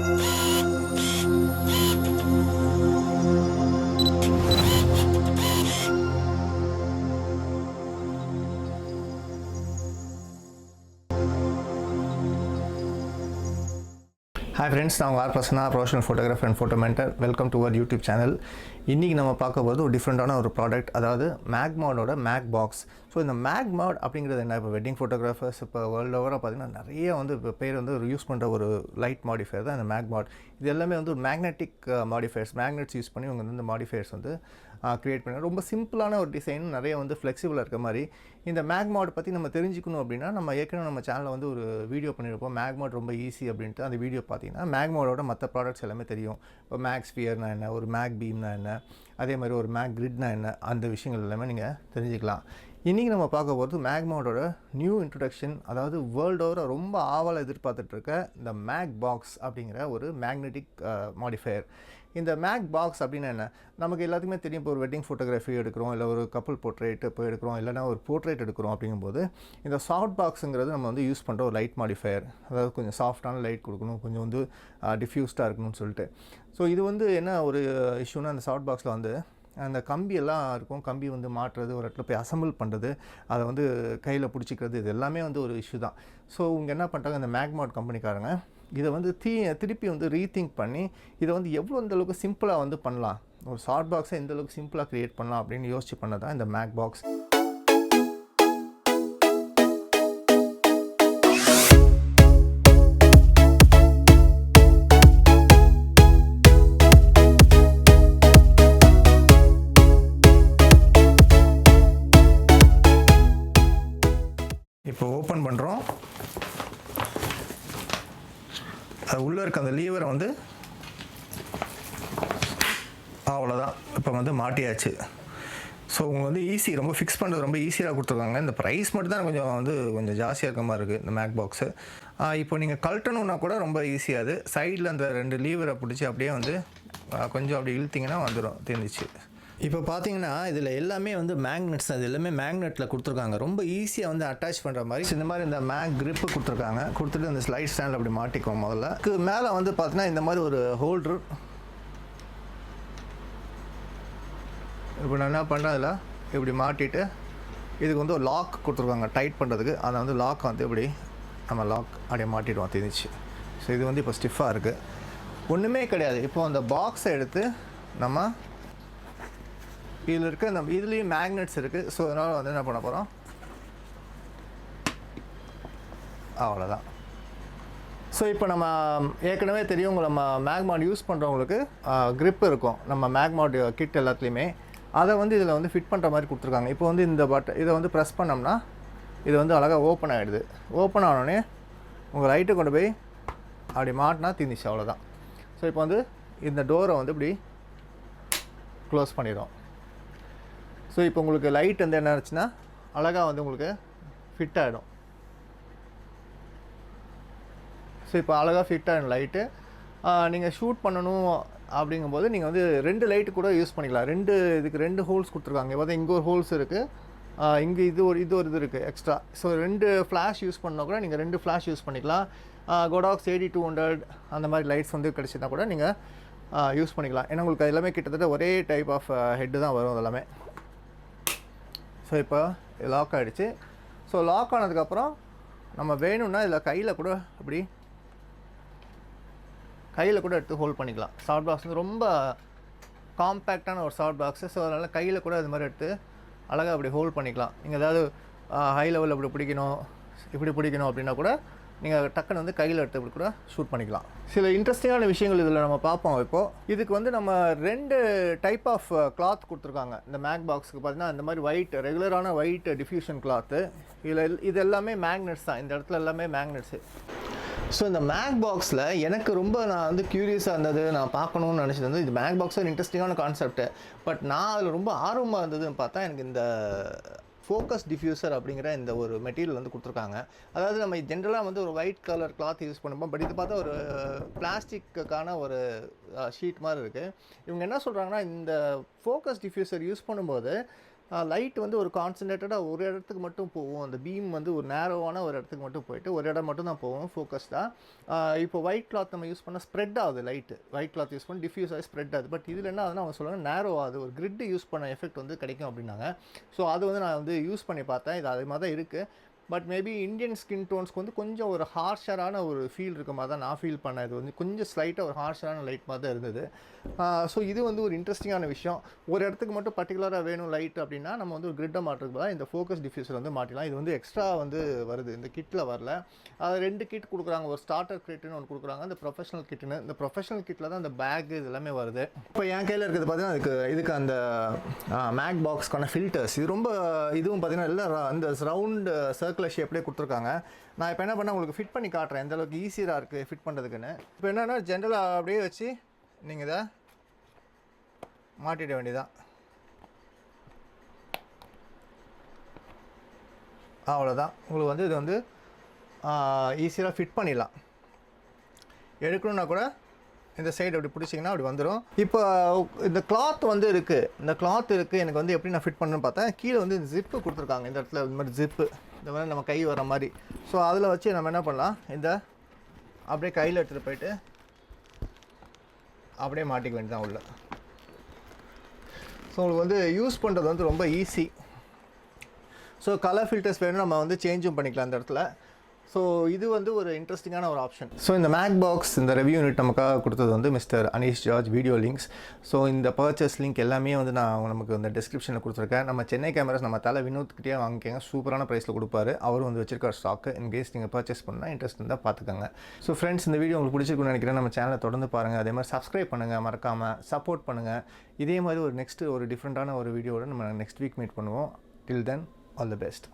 Hi friends, நான் உங்கள் Prasanna, professional photographer and photo mentor. Welcome to our YouTube channel. இன்றைக்கி நம்ம பார்க்க போகிறது ஒரு டிஃப்ரெண்ட்டான ஒரு ப்ராடக்ட், அதாவது மேக்மாடோட மேக் பாக்ஸ். ஸோ இந்த மேக்மாட் அப்படிங்கிறது என்ன, இப்போ வெட்டிங் ஃபோட்டோகிராஃபர்ஸ் இப்போ வேர்ல்டு ஓவராக பார்த்திங்கன்னா நிறைய வந்து இப்போ பேர் வந்து யூஸ் பண்ணுற ஒரு லைட் மாடிஃபையர் தான் இந்த மேக்மாட். இது எல்லாமே வந்து ஒரு மேக்னெட்டிக் மாடிஃபையர்ஸ், மேக்னெட்ஸ் யூஸ் பண்ணி இவங்க வந்து இந்த மாடிஃபையர்ஸ் வந்து க்ரியேட் பண்ணி ரொம்ப சிம்பிளான ஒரு டிசைன், நிறைய வந்து ஃப்ளெக்சிபிளாக இருக்க மாதிரி. இந்த மேக்மாட் பற்றி நம்ம தெரிஞ்சுக்கணும் அப்படின்னா நம்ம ஏற்கனவே நம்ம சேனலில் வந்து ஒரு வீடியோ பண்ணியிருப்போம், மேக்மாட் ரொம்ப ஈஸி அப்படின்ட்டு. அந்த வீடியோ பார்த்தீங்கன்னா மேக்மாடோட மற்ற ப்ராடக்ட்ஸ் எல்லாமே தெரியும். இப்போ மேக் ஸ்பியர்னா என்ன, ஒரு மேக் பீம்னா என்ன, அதே மாதிரி ஒரு மேக் கிரிட்னா என்ன, அந்த விஷயங்கள் எல்லாமே நீங்கள் தெரிஞ்சுக்கலாம். இன்றைக்கி நம்ம பார்க்க போகிறது மேக்மாடோட நியூ இன்ட்ரொடக்ஷன், அதாவது வேர்ல்டு ஓவராக ரொம்ப ஆவலாக எதிர்பார்த்துட்ருக்க இந்த மேக் பாக்ஸ் அப்படிங்கிற ஒரு மேக்னெட்டிக் மாடிஃபையர். இந்த மேக் பாக்ஸ் அப்படின்னா என்ன, நமக்கு எல்லாத்துக்குமே தெரியும். இப்போ ஒரு வெட்டிங் ஃபோட்டோகிராஃபி எடுக்கிறோம், இல்லை ஒரு கப்புள் போர்ட்ரேட் இப்போ எடுக்கிறோம், இல்லைனா ஒரு போர்ட்ரேட் எடுக்கிறோம். அப்படிங்கும்போது இந்த சாஃப்ட் பாக்ஸுங்கிறது நம்ம வந்து யூஸ் பண்ணுற ஒரு லைட் மாடிஃபையர், அதாவது கொஞ்சம் சாஃப்டான லைட் கொடுக்கணும், கொஞ்சம் வந்து டிஃப்யூஸ்டாக இருக்கணும்னு சொல்லிட்டு. ஸோ இது வந்து என்ன ஒரு இஷ்யூனா, அந்த சாஃப்ட் பாக்ஸில் வந்து அந்த கம்பியெல்லாம் இருக்கும், கம்பி வந்து மாட்டுறது, ஒரு இடத்துல போய் அசம்பிள் பண்ணுறது, அதை வந்து கையில் பிடிச்சிக்கிறது, இது எல்லாமே வந்து ஒரு இஷ்யூ தான். ஸோ இவங்க என்ன பண்ணிட்டாங்க, இந்த மேக்மாட் கம்பெனிக்காரங்க இதை வந்து திருப்பி வந்து ரீதிங்க் பண்ணி இதை வந்து எவ்வளோ அந்தளவுக்கு சிம்பிளாக வந்து பண்ணலாம், ஒரு சாஃப்ட் பாக்ஸை எந்தளவுக்கு சிம்பிளாக க்ரியேட் பண்ணலாம் அப்படின்னு யோசிச்சு பண்ணதான் இந்த மேக் பாக்ஸ். இப்போ ஓப்பன் பண்ணுறோம், அது உள்ளே இருக்க அந்த லீவரை வந்து அவ்வளோதான், இப்போ வந்து மாட்டியாச்சு. ஸோ உங்க வந்து ஈஸி, ரொம்ப ஃபிக்ஸ் பண்ணுறது ரொம்ப ஈஸியாக கொடுத்துருக்காங்க. இந்த ப்ரைஸ் மட்டும் தான் கொஞ்சம் ஜாஸ்தியாக இருக்க மாதிரி இருக்குது இந்த மேக் பாக்ஸு. இப்போ நீங்கள் கழட்டணுன்னா கூட ரொம்ப ஈஸியாக, அது சைடில் அந்த 2 லீவரை பிடிச்சி அப்படியே வந்து கொஞ்சம் அப்படி இழுத்திங்கன்னா வந்துடும், தெரிஞ்சிச்சு. இப்போ பார்த்தீங்கன்னா இதில் எல்லாமே வந்து மேக்னெட்ஸ், அது எல்லாமே மேக்னெட்டில் கொடுத்துருக்காங்க, ரொம்ப ஈஸியாக வந்து அட்டாச் பண்ணுற மாதிரி. இந்த மாதிரி இந்த மேக் கிரிப்பு கொடுத்துருக்காங்க, கொடுத்துட்டு இந்த ஸ்லைட் ஸ்டாண்டில் அப்படி மாட்டிக்குவோம். முதல்ல மேலே வந்து பார்த்தீங்கன்னா இந்த மாதிரி ஒரு ஹோல்ட்ரு. இப்போ நான் என்ன பண்ணுறேன், அதில் இப்படி மாட்டிட்டு இதுக்கு வந்து ஒரு லாக் கொடுத்துருக்காங்க டைட் பண்ணுறதுக்கு. அதை வந்து லாக் வந்து இப்படி நம்ம லாக் அப்படியே மாட்டிடுவோம், தெரிஞ்சிச்சு. ஸோ இது வந்து இப்போ ஸ்டிஃபாக இருக்குது, ஒன்றுமே கிடையாது. இப்போ அந்த பாக்ஸை எடுத்து நம்ம இதில் இருக்க நம்ம இதுலேயும் மேக்னெட்ஸ் இருக்குது. ஸோ அதனால் வந்து என்ன பண்ண போகிறோம், அவ்வளோதான். ஸோ இப்போ நம்ம ஏற்கனவே தெரியும், நம்ம மேக்மாட் யூஸ் பண்ணுறவங்களுக்கு க்ரிப் இருக்கும் நம்ம மேக்மாட் கிட் எல்லாத்துலேயுமே. அதை வந்து இதில் வந்து ஃபிட் பண்ணுற மாதிரி கொடுத்துருக்காங்க. இப்போ வந்து இந்த இதை வந்து ப்ரெஸ் பண்ணோம்னா இது வந்து அழகாக ஓப்பன் ஆகிடுது. ஓப்பன் ஆனோடனே உங்கள் ரைட்டை கொண்டு போய் அப்படி மாட்டினா தீர்ந்துச்சு, அவ்வளோதான். ஸோ இப்போ வந்து இந்த டோரை வந்து இப்படி க்ளோஸ் பண்ணிடும். ஸோ இப்போ உங்களுக்கு லைட் வந்து என்ன ஆச்சுன்னா அழகாக வந்து உங்களுக்கு ஃபிட் ஆகிடும். ஸோ இப்போ அழகாக ஃபிட் ஆகிடும் லைட்டு. நீங்கள் ஷூட் பண்ணணும் அப்படிங்கும்போது நீங்கள் வந்து 2 லைட்டு கூட யூஸ் பண்ணிக்கலாம். இதுக்கு 2 ஹோல்ஸ் கொடுத்துருக்காங்க. பார்த்தா இங்கே ஒரு ஹோல்ஸ் இருக்குது, இங்கே இது ஒரு இது இருக்குது எக்ஸ்ட்ரா. ஸோ 2 ஃப்ளாஷ் யூஸ் பண்ணால் கூட நீங்கள் 2 ஃப்ளாஷ் யூஸ் பண்ணிக்கலாம். கோடாக்ஸ் 8200 அந்த மாதிரி லைட்ஸ் வந்து கிடச்சினா கூட நீங்கள் யூஸ் பண்ணிக்கலாம். ஏன்னா உங்களுக்கு எல்லாமே கிட்டத்தட்ட ஒரே டைப் ஆஃப் ஹெட்டு தான் வரும் எல்லாமே. ஸோ இப்போ லாக் ஆகிடுச்சு. ஸோ லாக் ஆனதுக்கப்புறம் நம்ம வேணும்னா இதில் கையில் கூட எடுத்து ஹோல்ட் பண்ணிக்கலாம். சாஃப்ட் பாக்ஸ் வந்து ரொம்ப காம்பேக்டான ஒரு சாஃப்ட் பாக்ஸு. ஸோ அதனால் கையில் கூட அது மாதிரி எடுத்து அழகாக அப்படி ஹோல்ட் பண்ணிக்கலாம். நீங்கள் ஏதாவது ஹை லெவலில் இப்படி பிடிக்கணும் அப்படின்னா கூட நீங்கள் டக்குன்னு வந்து கையில் எடுத்து இப்படி கூட ஷூட் பண்ணிக்கலாம். சில இன்ட்ரெஸ்டிங்கான விஷயங்கள் இதில் நம்ம பார்ப்போம். இப்போது இதுக்கு வந்து நம்ம 2 டைப் ஆஃப் கிளாத் கொடுத்துருக்காங்க இந்த மேக் பாக்ஸுக்கு. பார்த்தீங்கன்னா இந்த மாதிரி ரெகுலரான ஒயிட் டிஃப்யூஷன் கிளாத்து. இது எல்லாமே மேக்னெட்ஸ் தான், இந்த இடத்துல எல்லாமே மேக்னெட்ஸு. ஸோ இந்த மேக் பாக்ஸில் எனக்கு நான் வந்து க்யூரியஸாக இருந்தது, நான் பார்க்கணுன்னு நினச்சது வந்து இது மேக் பாக்ஸ் ஒரு இன்ட்ரெஸ்டிங்கான கான்செப்ட்டு. பட் நான் அதில் ரொம்ப ஆர்வமாக இருந்ததுன்னு பார்த்தா எனக்கு இந்த ஃபோக்கஸ் டிஃப்யூசர் அப்படிங்கிற இந்த ஒரு மெட்டீரியல் வந்து கொடுத்துருக்காங்க. அதாவது நம்ம ஜென்ரலாக வந்து ஒரு ஒயிட் கலர் கிளாத் யூஸ் பண்ணுவோம், பட் இது பார்த்தா ஒரு பிளாஸ்டிக்கான ஒரு ஷீட் மாதிரி இருக்குது. இவங்க என்ன சொல்கிறாங்கன்னா, இந்த ஃபோக்கஸ் டிஃப்யூசர் யூஸ் பண்ணும்போது லைட் வந்து ஒரு கான்சன்ட்ரேட்டடாக ஒரு இடத்துக்கு மட்டும் போகும். அந்த பீம் வந்து ஒரு நேரோவான ஒரு இடத்துக்கு மட்டும் போயிட்டு ஒரு இடம் மட்டும் தான் போகும் ஃபோக்கஸ்டாக. இப்போ ஒயிட் கிளாத் நம்ம யூஸ் பண்ணால் ஸ்ப்ரெட் ஆகுது லைட்டு. ஒயிட் கிளாத் யூஸ் பண்ணி டிஃப்யூஸ் ஆகி ஸ்ப்ரெட் ஆகுது. பட் இதில் என்ன ஆகுதுன்னு அவங்க சொல்லுவாங்க நேரோ ஆகுது, ஒரு கிரிட்டு யூஸ் பண்ண எஃபெக்ட் வந்து கிடைக்கும் அப்படின்னாங்க. ஸோ அது வந்து நான் வந்து யூஸ் பண்ணி பார்த்தேன். இது அது மாதிரி தான் இருக்குது. பட் மேபி இந்தியன் ஸ்கின் டோன்ஸ்க்கு வந்து கொஞ்சம் ஒரு ஹார்ஷரான ஒரு ஃபீல் இருக்க மாதிரி தான் நான் ஃபீல் பண்ணேன். இது வந்து கொஞ்சம் ஸ்லைட்டாக ஒரு ஹார்ஷரான லைட் மாதிரி தான் இருந்தது. ஸோ இது வந்து ஒரு இன்ட்ரெஸ்டிங்கான விஷயம். ஒரு இடத்துக்கு மட்டும் பர்டிகுலராக வேணும் லைட் அப்படின்னா நம்ம வந்து ஒரு கிரிட்டை மாட்டுறதுக்கு பதிலாக இந்த ஃபோக்கஸ் டிஃப்யூசர் வந்து மாட்டிக்கலாம். இது வந்து எக்ஸ்ட்ரா வந்து வருது, இந்த கிட்டில் வரல. அது 2 கிட் கொடுக்குறாங்க. ஒரு ஸ்டார்டர் கிட்னு ஒன்று கொடுக்குறாங்க, இந்த ப்ரொஃபஷனல் கிட்னு. இந்த ப்ரொஃபஷனல் கிட்டில் தான் அந்த பேக் இது எல்லாமே வருது. இப்போ என் கையில் இருக்கிறது பார்த்தீங்கன்னா இதுக்கு அந்த மேக் பாக்ஸ்க்கான ஃபில்டர்ஸ். இது ரொம்ப இதுவும் பார்த்தீங்கன்னா எல்லாம் அந்த ரவுண்ட் சர்க்குலர் ஷேப்லேயே கொடுத்துருக்காங்க. நான் இப்போ என்ன பண்ணேன் உங்களுக்கு ஃபிட் பண்ணி காட்டுறேன் எந்த அளவுக்கு ஈஸியாக இருக்குது ஃபிட் பண்ணுறதுக்குன்னு. இப்போ என்னென்னா ஜென்ரலாக அப்படியே வச்சு நீங்கள் இதை மாட்டிட வேண்டியதான். அவ்வளோதான். உங்களுக்கு வந்து இது வந்து ஈஸியாக ஃபிட் பண்ணிடலாம். எடுக்கணுன்னா கூட இந்த சைடு அப்படி பிடிச்சிங்கன்னா அப்படி வந்துடும். இப்போ இந்த கிளாத் வந்து இருக்குது, இந்த கிளாத் இருக்குது. எனக்கு வந்து எப்படி நான் ஃபிட் பண்ணணுன்னு பார்த்தேன். கீழே வந்து இந்த ஜிப்பு கொடுத்துருக்காங்க. இந்த இடத்துல இந்த மாதிரி ஜிப்பு, இந்த மாதிரி நம்ம கை வர மாதிரி. ஸோ அதில் வச்சு நம்ம என்ன பண்ணலாம், இந்த அப்படியே கையில் எடுத்துகிட்டு போயிட்டு அப்படியே மாட்டிக்க வேண்டியதான் உள்ள. ஸோ உங்களுக்கு வந்து யூஸ் பண்ணுறது வந்து ரொம்ப ஈஸி. ஸோ கலர் ஃபில்டர்ஸ் வேணும் நம்ம வந்து சேஞ்சும் பண்ணிக்கலாம் இந்த இடத்துல. ஸோ இது வந்து ஒரு இன்ட்ரெஸ்டிங்கான ஒரு ஆப்ஷன். ஸோ இந்த மேக் பாக்ஸ் இந்த ரிவ்யூ யூனிட் நமக்காக கொடுத்தது வந்து mister Aneesh George. Video links, so இந்த பர்ச்சேஸ் லிங்க் எல்லாமே வந்து நான் நமக்கு இந்த டிஸ்கிரிப்ஷனில் கொடுத்துருக்கேன். நம்ம சென்னை கேமராஸ் நம்ம தலை வினோத்கிட்டே வாங்கிக்கோங்க, சூப்பரான ப்ரைஸில் கொடுப்பாரு. அவரும் வந்து வச்சிருக்கார் ஸ்டாக்கு. இன்கேஸ் நீங்கள் பர்ச்சேஸ் பண்ணால் இன்ட்ரெஸ்ட் இருந்தால் பார்த்துக்கோங்க. ஸோ ஃப்ரெண்ட்ஸ், இந்த வீடியோ உங்களுக்கு பிடிச்சிருக்குன்னு நினைக்கிறேன். நம்ம சேனலை தொடர்ந்து பாருங்கள். அதே மாதிரி சப்ஸ்கிரைப் பண்ணுங்கள், மறக்காமல் சப்போர்ட் பண்ணுங்கள். இதே மாதிரி ஒரு நெக்ஸ்ட்டு ஒரு டிஃப்ரெண்ட்டான ஒரு வீடியோட நம்ம நெக்ஸ்ட் வீக் மீட் பண்ணுவோம். டில் தென், ஆல் தி பெஸ்ட்.